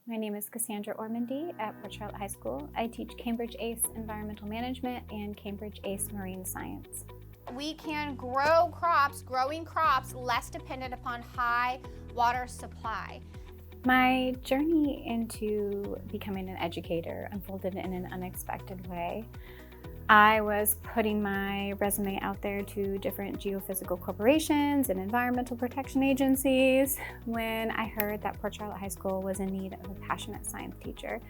My name is Cassandra Ordmandy at Port Charlotte High School. I teach Cambridge ACE Environmental Management and Cambridge ACE Marine Science. We can grow crops, growing crops, less dependent upon high water supply. My journey into becoming an educator unfolded in an unexpected way. I was putting my resume out there to different geophysical corporations and environmental protection agencies when I heard that Port Charlotte High School was in need of a passionate science teacher.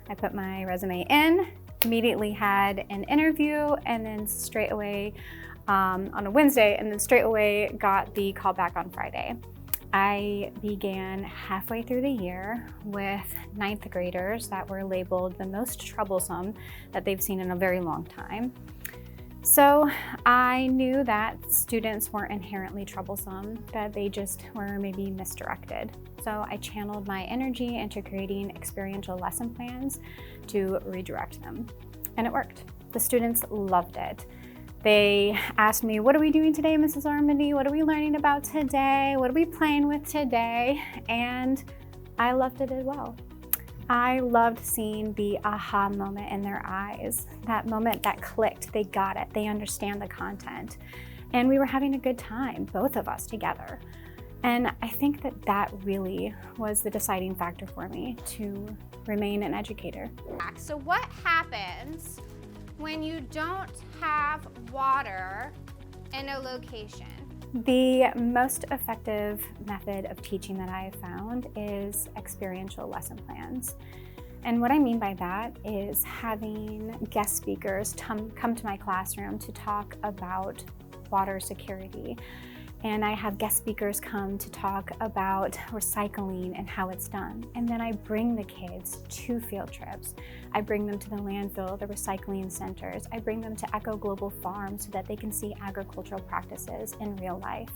I put my resume in, immediately had an interview, and then straight away on a Wednesday, and then straight away got the call back on Friday. I began halfway through the year with 9th graders that were labeled the most troublesome that they've seen in a very long time. So I knew that students weren't inherently troublesome, that they just were maybe misdirected. So I channeled my energy into creating experiential lesson plans to redirect them. And it worked. The students loved it. They asked me, what are we doing today, Mrs. Ordmandy? What are we learning about today? What are we playing with today? And I loved it as well. I loved seeing the aha moment in their eyes, that moment that clicked, they got it, they understand the content. And we were having a good time, both of us together. And I think that that really was the deciding factor for me to remain an educator. So what happens when you don't have water in a location? The most effective method of teaching that I have found is experiential lesson plans. And what I mean by that is having guest speakers come to my classroom to talk about water security. And I have guest speakers come to talk about recycling and how it's done. And then I bring the kids to field trips. I bring them to the landfill, the recycling centers. I bring them to Eco Global Farms so that they can see agricultural practices in real life.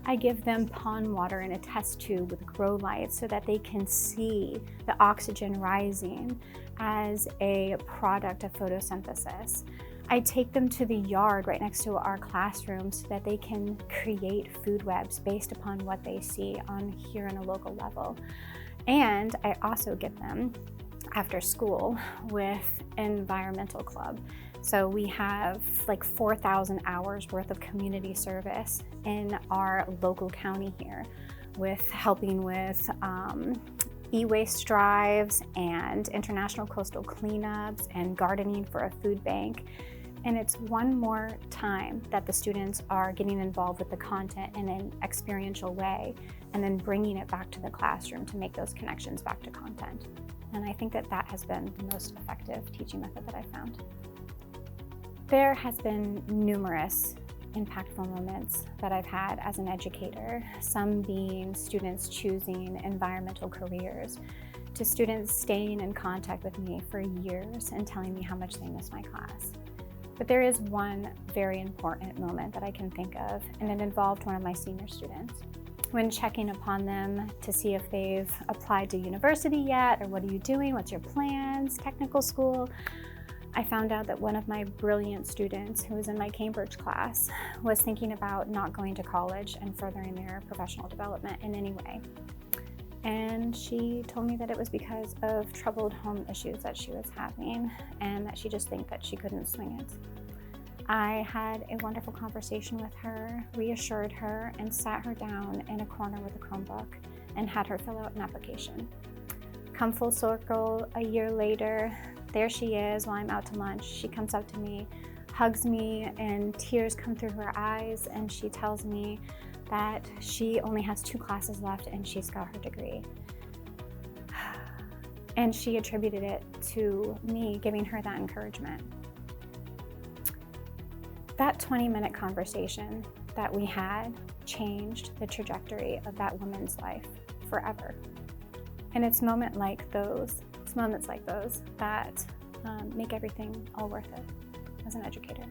I give them pond water in a test tube with grow lights so that they can see the oxygen rising as a product of photosynthesis. I take them to the yard right next to our classroom so that they can create food webs based upon what they see on here on a local level. And I also get them after school with environmental club. So we have like 4,000 hours worth of community service in our local county here with helping with e-waste drives and international coastal cleanups and gardening for a food bank. And it's one more time that the students are getting involved with the content in an experiential way and then bringing it back to the classroom to make those connections back to content. And I think that that has been the most effective teaching method that I've found. There has been numerous impactful moments that I've had as an educator, some being students choosing environmental careers, to students staying in contact with me for years and telling me how much they miss my class. But there is one very important moment that I can think of, and it involved one of my senior students. When checking upon them to see if they've applied to university yet, or what are you doing, what's your plans, technical school, I found out that one of my brilliant students who was in my Cambridge class was thinking about not going to college and furthering their professional development in any way. And she told me that it was because of troubled home issues that she was having and that she just think that she couldn't swing it. I had a wonderful conversation with her, reassured her, and sat her down in a corner with a Chromebook and had her fill out an application. Come full circle, a year later, there she is while I'm out to lunch. She comes up to me, hugs me, and tears come through her eyes, and she tells me that she only has 2 classes left and she's got her degree. And she attributed it to me giving her that encouragement. That 20-minute conversation that we had changed the trajectory of that woman's life forever. And it's moments like those that make everything all worth it as an educator.